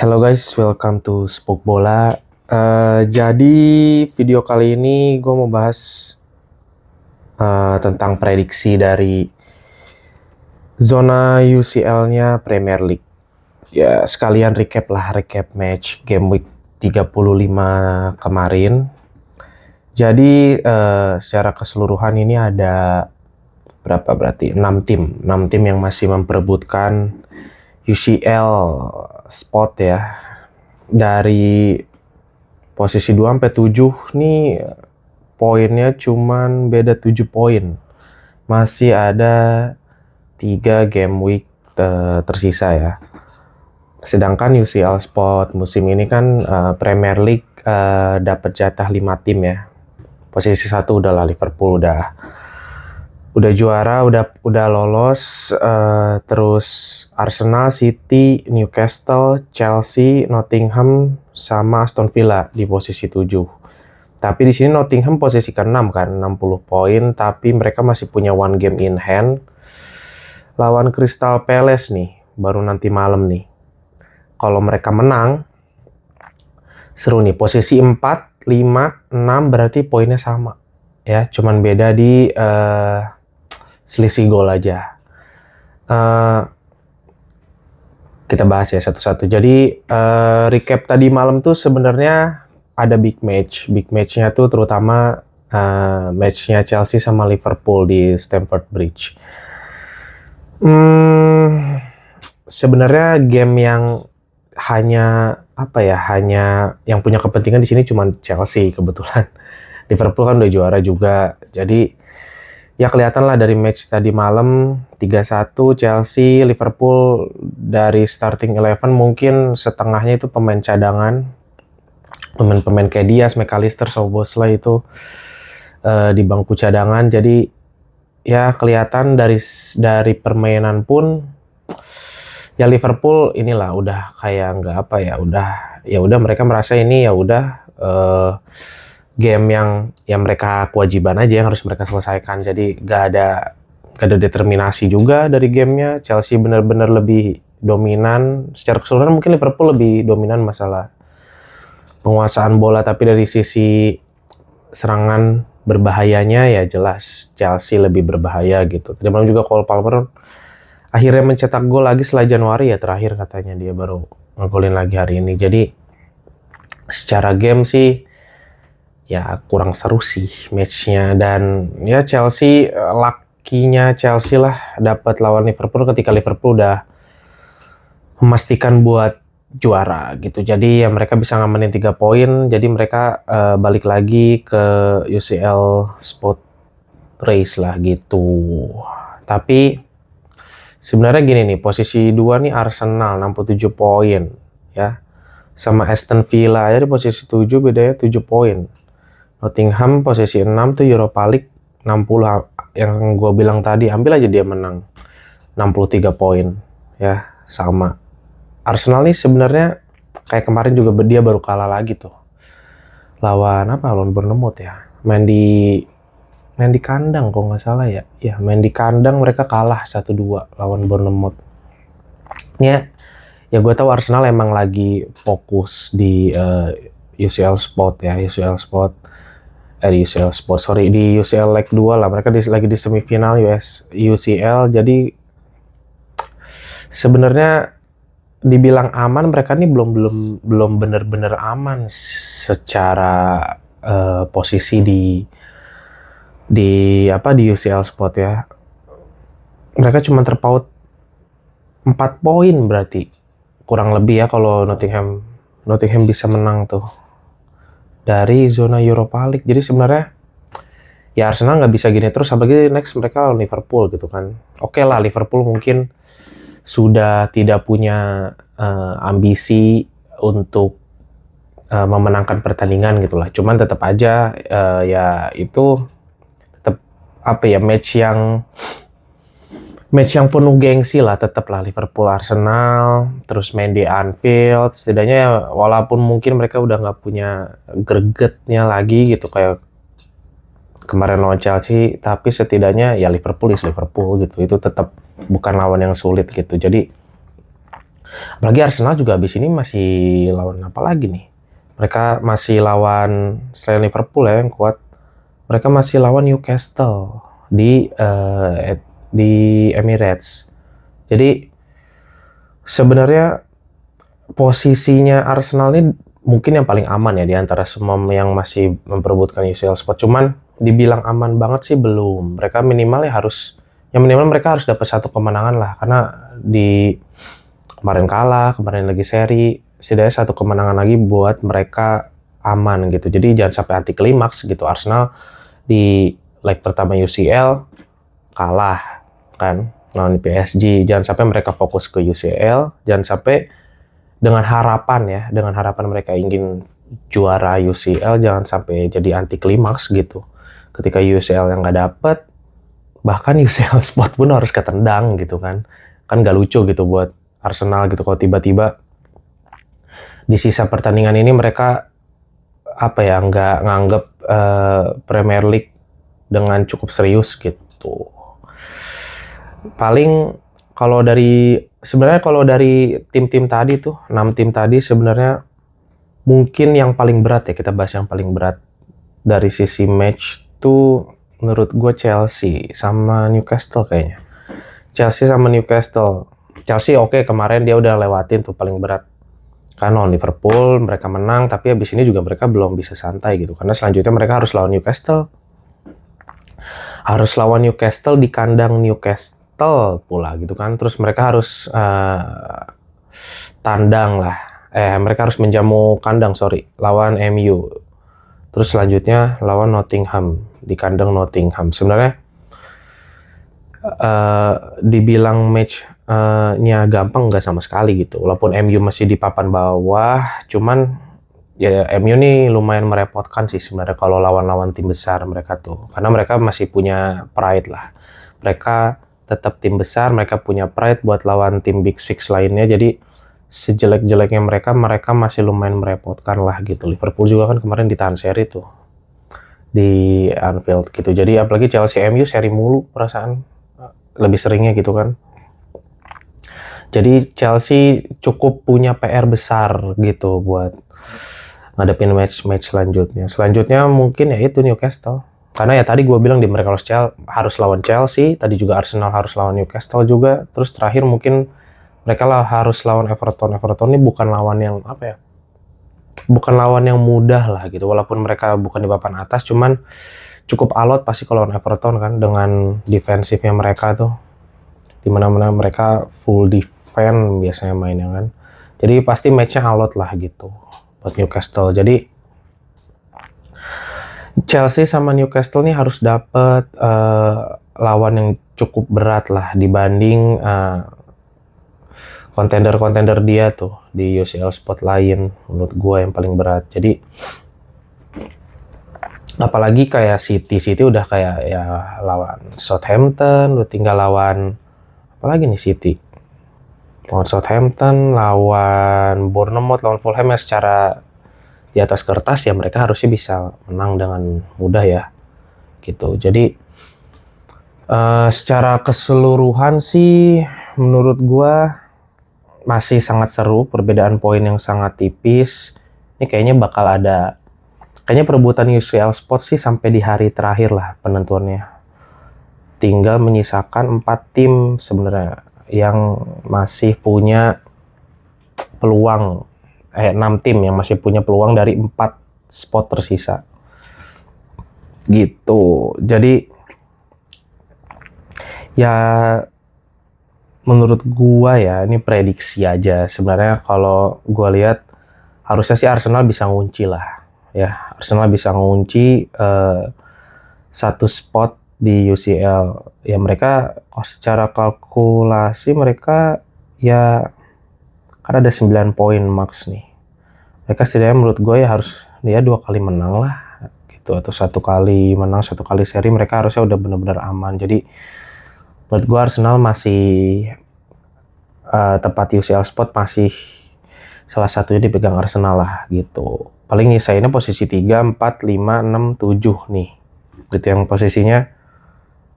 Hello guys, welcome to Spoke Bola. Jadi video kali ini gue mau bahas tentang prediksi dari zona UCL-nya Premier League. Ya sekalian recap match game week 35 kemarin. Jadi secara keseluruhan ini ada berapa berarti? 6 tim yang masih memperebutkan UCL spot ya. Dari posisi 2 sampai 7 nih poinnya cuman beda 7 poin. Masih ada 3 game week tersisa ya. Sedangkan UCL spot musim ini kan Premier League dapat jatah 5 tim ya. Posisi 1 udahlah Liverpool udah juara, udah lolos, terus Arsenal, City, Newcastle, Chelsea, Nottingham, sama Aston Villa di posisi 7. Tapi di sini Nottingham posisi ke-6 kan, 60 poin, tapi mereka masih punya one game in hand. Lawan Crystal Palace nih, baru nanti malam nih. Kalau mereka menang, seru nih, posisi 4, 5, 6 berarti poinnya sama. Ya, cuman beda di selisih gol aja. Kita bahas ya satu-satu. Jadi recap tadi malam tuh sebenarnya ada big matchnya tuh terutama matchnya Chelsea sama Liverpool di Stamford Bridge. Sebenarnya game yang hanya yang punya kepentingan di sini cuma Chelsea kebetulan. Liverpool kan udah juara juga. Jadi ya kelihatan lah dari match tadi malam 3-1 Chelsea, Liverpool dari starting 11 mungkin setengahnya itu pemain cadangan. Pemain kayak Diaz, McAllister, Szoboszlai itu di bangku cadangan. Jadi ya kelihatan dari permainan pun ya Liverpool inilah udah kayak udah mereka merasa ini ya udah game yang mereka kewajiban aja yang harus mereka selesaikan. Jadi gak ada determinasi juga dari gamenya. Chelsea benar-benar lebih dominan. Secara keseluruhan mungkin Liverpool lebih dominan masalah penguasaan bola, tapi dari sisi serangan berbahayanya ya jelas Chelsea lebih berbahaya gitu. Tadi malam juga Cole Palmer akhirnya mencetak gol lagi setelah Januari ya terakhir katanya dia baru ngegolin lagi hari ini. Jadi secara game sih ya kurang seru sih matchnya, dan ya Chelsea lakinya Chelsea lah dapat lawan Liverpool ketika Liverpool udah memastikan buat juara gitu. Jadi ya mereka bisa ngamenin 3 poin, jadi mereka balik lagi ke UCL spot race lah gitu. Tapi sebenarnya gini nih, posisi 2 nih Arsenal 67 poin ya. Sama Aston Villa aja di posisi 7 bedanya 7 poin. Nottingham posisi 6 tuh Europa League 60, yang gue bilang tadi, ambil aja dia menang 63 poin ya. Sama Arsenal nih sebenarnya kayak kemarin juga dia baru kalah lagi tuh lawan Bournemouth ya, main di kandang kalau nggak salah ya main di kandang mereka kalah 1-2 lawan Bournemouth ya. Gue tahu Arsenal emang lagi fokus di UCL spot ya, di UCL leg 2 lah. Mereka lagi di semifinal UCL. Jadi sebenarnya dibilang aman, mereka ini belum benar-benar aman secara posisi di UCL spot ya. Mereka cuma terpaut 4 poin berarti kurang lebih ya kalau Nottingham bisa menang tuh dari zona Europa League. Jadi sebenarnya ya Arsenal nggak bisa gini terus, apalagi next mereka lawan Liverpool gitu kan. Oke lah, Liverpool mungkin sudah tidak punya ambisi untuk memenangkan pertandingan gitulah. Cuman tetap aja ya itu tetap match yang penuh gengsi lah, tetap lah Liverpool Arsenal, terus main di Anfield. Setidaknya ya, walaupun mungkin mereka udah nggak punya gregetnya lagi gitu kayak kemarin lawan Chelsea, tapi setidaknya ya Liverpool is Liverpool gitu. Itu tetap bukan lawan yang sulit gitu. Jadi Apalagi Arsenal juga habis ini masih lawan apa lagi nih? Mereka masih lawan selain Liverpool ya yang kuat. Mereka masih lawan Newcastle di Emirates. Jadi sebenarnya posisinya Arsenal ini mungkin yang paling aman ya di antara semua yang masih memperebutkan UCL spot. Cuman dibilang aman banget sih belum. Mereka minimal ya harus, yang minimal mereka harus dapat satu kemenangan lah. Karena di kemarin kalah, kemarin lagi seri, setidaknya satu kemenangan lagi buat mereka aman gitu. Jadi jangan sampai anti klimaks gitu. Arsenal di leg pertama UCL kalah kan lawan PSG. Jangan sampai mereka fokus ke UCL, jangan sampai dengan harapan mereka ingin juara UCL, jangan sampai jadi anti klimaks gitu. Ketika UCL yang nggak dapet, bahkan UCL spot pun harus ketendang gitu kan. Kan nggak lucu gitu buat Arsenal gitu kalau tiba-tiba di sisa pertandingan ini mereka apa ya nggak nganggep Premier League dengan cukup serius gitu. Paling kalau dari tim-tim tadi tuh 6 tim tadi sebenarnya mungkin yang paling berat ya, kita bahas yang paling berat dari sisi match tuh menurut gue Chelsea sama Newcastle kayaknya. Chelsea sama Newcastle. Chelsea oke, kemarin dia udah lewatin tuh paling berat. Kan lawan Liverpool mereka menang, tapi habis ini juga mereka belum bisa santai gitu. Karena selanjutnya mereka harus lawan Newcastle. Harus lawan Newcastle di kandang Newcastle pula gitu kan. Terus mereka harus tandang lah. Mereka harus menjamu kandang, lawan MU. Terus selanjutnya lawan Nottingham di kandang Nottingham. Sebenarnya dibilang match-nya gampang nggak sama sekali gitu. Walaupun MU masih di papan bawah, cuman ya MU nih lumayan merepotkan sih sebenarnya kalau lawan-lawan tim besar mereka tuh. Karena mereka masih punya pride lah. Mereka tetap tim besar, mereka punya pride buat lawan tim Big Six lainnya. Jadi sejelek-jeleknya mereka masih lumayan merepotkan lah gitu. Liverpool juga kan kemarin ditahan seri tuh di Anfield gitu. Jadi apalagi Chelsea MU seri mulu perasaan lebih seringnya gitu kan. Jadi Chelsea cukup punya PR besar gitu buat ngadepin match-match selanjutnya. Selanjutnya mungkin ya itu Newcastle. Karena ya tadi gue bilang di mereka harus lawan Chelsea, tadi juga Arsenal harus lawan Newcastle juga. Terus terakhir mungkin mereka lah harus lawan Everton. Everton ini bukan lawan yang apa ya? Bukan lawan yang mudah lah gitu. Walaupun mereka bukan di papan atas, cuman cukup alot pasti kalau lawan Everton kan dengan defensifnya mereka tuh. Dimana-mana mereka full defense biasanya mainnya kan. Jadi pasti matchnya alot lah gitu buat Newcastle. Jadi Chelsea sama Newcastle nih harus dapat lawan yang cukup berat lah dibanding kontender-kontender dia tuh di UCL spot lain. Menurut gue yang paling berat. Jadi apalagi kayak City udah kayak ya lawan Southampton, udah tinggal lawan apalagi nih City. Lawan Southampton, lawan Bournemouth, lawan Fulham ya secara di atas kertas ya mereka harusnya bisa menang dengan mudah ya gitu. Jadi secara keseluruhan sih menurut gua masih sangat seru, perbedaan poin yang sangat tipis. Ini kayaknya perebutan UCL spot sih sampai di hari terakhir lah penentuannya. Tinggal menyisakan 4 tim sebenarnya yang masih punya peluang 6 tim yang masih punya peluang dari 4 spot tersisa. Gitu. Jadi ya menurut gua ya ini prediksi aja. Sebenarnya kalau gua lihat harusnya sih Arsenal bisa ngunci lah. Ya, Arsenal bisa ngunci satu spot di UCL. Ya mereka secara kalkulasi mereka ya kan ada 9 poin max nih. Mereka setidaknya menurut gue ya harus dia 2 kali menang lah gitu, atau 1 kali menang 1 kali seri, mereka harusnya udah benar-benar aman. Jadi menurut gue Arsenal masih tempat UCL spot masih salah satunya dipegang Arsenal lah gitu. Paling nyisainnya posisi 3, 4, 5, 6, 7 nih. Gitu yang posisinya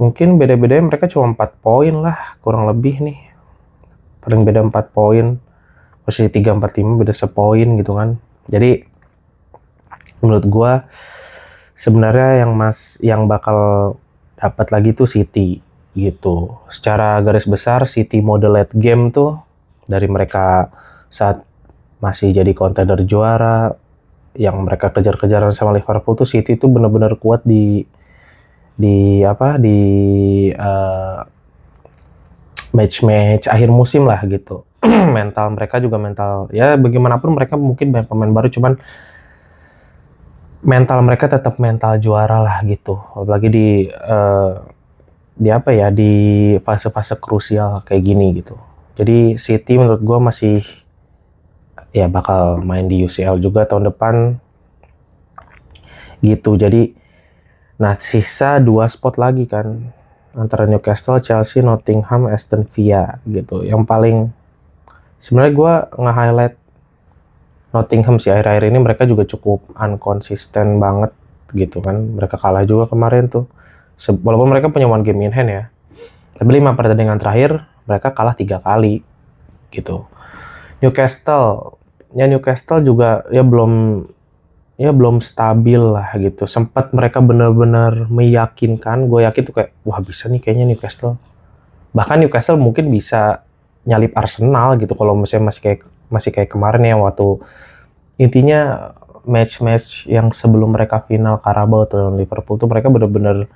mungkin beda-bedanya mereka cuma 4 poin lah kurang lebih nih. Paling beda 4 poin. posisi 3, 4, 5 beda sepoin gitu kan. Jadi menurut gua sebenarnya yang bakal dapat lagi tuh City gitu. Secara garis besar City mode late game tuh dari mereka saat masih jadi contender juara yang mereka kejar-kejaran sama Liverpool tuh, City tuh benar-benar kuat di match-match akhir musim lah gitu. Mental mereka juga mental ya, bagaimanapun mereka mungkin banyak pemain baru, cuman mental mereka tetap mental juara lah gitu. Apalagi di apa ya, di fase-fase krusial kayak gini gitu. Jadi City menurut gue masih ya bakal main di UCL juga tahun depan gitu. Jadi nah sisa 2 spot lagi kan antara Newcastle, Chelsea, Nottingham, Aston Villa gitu. Yang paling sebenarnya gue nge-highlight Nottingham sih, akhir-akhir ini mereka juga cukup unkonsisten banget gitu kan. Mereka kalah juga kemarin tuh. Walaupun mereka punya one game in hand ya. Tapi 5 pertandingan terakhir mereka kalah 3 kali gitu. Newcastle juga ya belum stabil lah gitu. Sempat mereka benar-benar meyakinkan, gue yakin tuh kayak wah bisa nih kayaknya Newcastle. Bahkan Newcastle mungkin bisa nyalip Arsenal gitu kalau misalnya masih kayak kemarin ya, waktu intinya match-match yang sebelum mereka final Carabao atau Liverpool tuh mereka benar-benar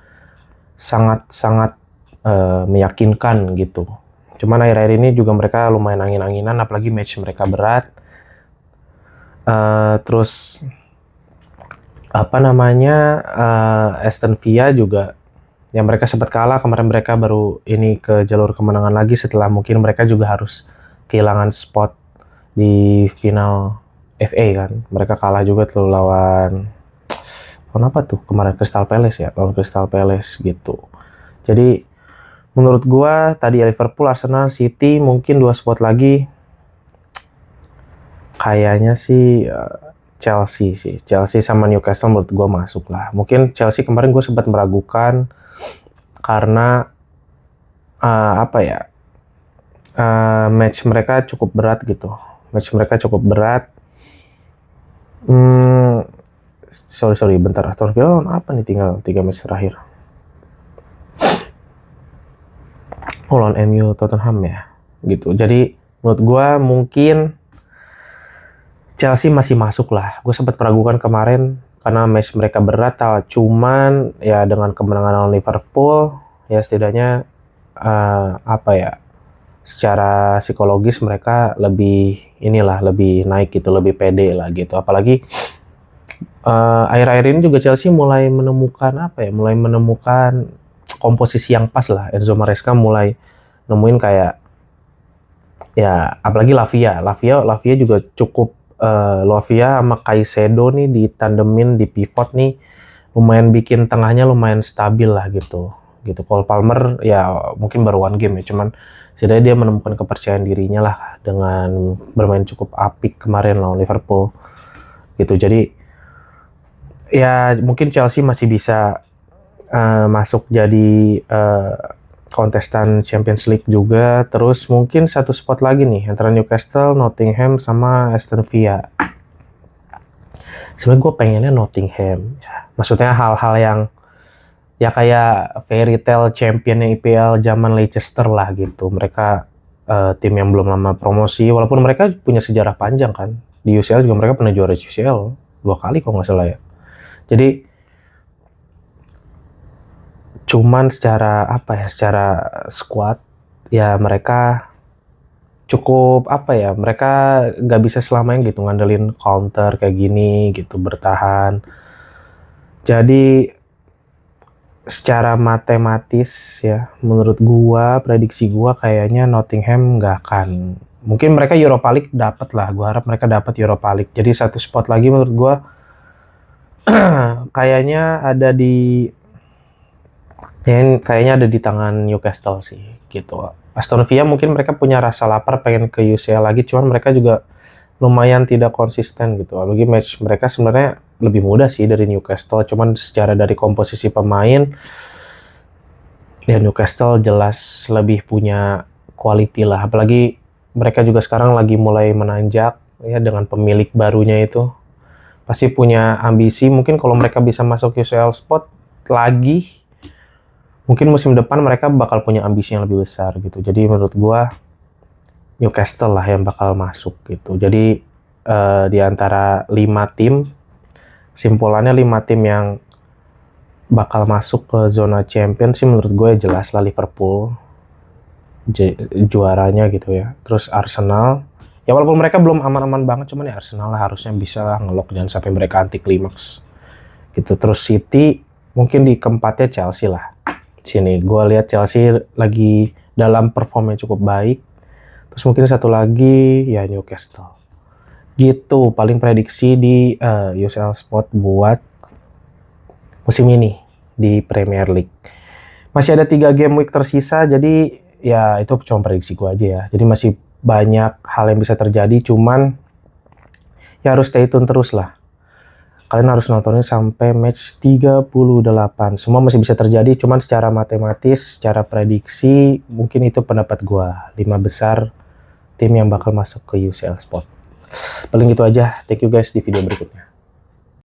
sangat-sangat meyakinkan gitu. Cuman akhir-akhir ini juga mereka lumayan angin-anginan, apalagi match mereka berat. Terus apa namanya, Aston Villa juga yang mereka sempat kalah kemarin, mereka baru ini ke jalur kemenangan lagi setelah mungkin mereka juga harus kehilangan spot di final FA kan. Mereka kalah juga tuh lawan apa tuh kemarin, Crystal Palace ya, lawan Crystal Palace gitu. Jadi menurut gua tadi Liverpool, Arsenal, City mungkin 2 spot lagi kayaknya sih Chelsea sih. Chelsea sama Newcastle menurut gua masuk lah. Mungkin Chelsea kemarin gue sempat meragukan karena apa ya, match mereka cukup berat gitu. Match mereka cukup berat. Sorry, bentar. Aston Villa apa nih, tinggal 3 match terakhir. Lawan MU, Tottenham ya, gitu. Jadi menurut gue mungkin Chelsea masih masuk lah. Gue sempat meragukan kemarin karena match mereka berat. Cuman ya dengan kemenangan lawan Liverpool, ya setidaknya apa ya, secara psikologis mereka lebih naik gitu, lebih pede lah gitu. Apalagi akhir-akhir ini juga Chelsea mulai menemukan komposisi yang pas lah. Enzo Maresca mulai nemuin kayak ya, apalagi Lavia juga cukup, Lavia sama Caicedo nih ditandemin di pivot nih lumayan bikin tengahnya lumayan stabil lah gitu. Cole Palmer ya mungkin baru one game ya, cuman setidaknya dia menemukan kepercayaan dirinya lah dengan bermain cukup apik kemarin lawan Liverpool gitu. Jadi ya mungkin Chelsea masih bisa masuk jadi kontestan Champions League juga. Terus mungkin 1 spot lagi nih antara Newcastle, Nottingham, sama Aston Villa. Sebenarnya gue pengennya Nottingham ya. Maksudnya hal-hal yang ya kayak fairy tale championnya IPL zaman Leicester lah gitu. Mereka tim yang belum lama promosi, walaupun mereka punya sejarah panjang kan. Di UCL juga mereka pernah juara UCL 2 kali kalau nggak salah ya. Jadi cuman secara squad ya mereka cukup mereka nggak bisa selamanya gitu ngandelin counter kayak gini gitu, bertahan. Jadi secara matematis ya, menurut gua, prediksi gua kayaknya Nottingham nggak akan, mungkin mereka Europa League dapat lah, gua harap mereka dapat Europa League. Jadi 1 spot lagi menurut gua kayaknya ada di tangan Newcastle sih gitu. Aston Villa mungkin mereka punya rasa lapar pengen ke UCL lagi, cuman mereka juga lumayan tidak konsisten gitu. Apalagi match mereka sebenarnya lebih mudah sih dari Newcastle, cuman secara dari komposisi pemain ya Newcastle jelas lebih punya quality lah. Apalagi mereka juga sekarang lagi mulai menanjak ya dengan pemilik barunya itu. Pasti punya ambisi, mungkin kalau mereka bisa masuk UCL spot lagi, mungkin musim depan mereka bakal punya ambisi yang lebih besar gitu. Jadi menurut gua Newcastle lah yang bakal masuk gitu. Jadi di antara 5 tim, simpulannya 5 tim yang bakal masuk ke zona champion sih menurut gue jelas lah Liverpool juaranya gitu ya. Terus Arsenal, ya walaupun mereka belum aman-aman banget, cuman ya Arsenal lah harusnya bisa lah ngelok jangan sampai mereka anti klimaks gitu. Terus City mungkin di keempatnya Chelsea lah. Sini gue lihat Chelsea lagi dalam perform yang cukup baik. Terus mungkin satu lagi ya Newcastle. Gitu paling prediksi di UCL Spot buat musim ini di Premier League. Masih ada 3 game week tersisa, jadi ya itu cuma prediksi gue aja ya. Jadi masih banyak hal yang bisa terjadi, cuman ya harus stay tune terus lah. Kalian harus nontonnya sampai match 38. Semua masih bisa terjadi, cuman secara matematis, secara prediksi, mungkin itu pendapat gue. 5 besar tim yang bakal masuk ke UCL Spot. Paling gitu aja. Thank you guys di video berikutnya.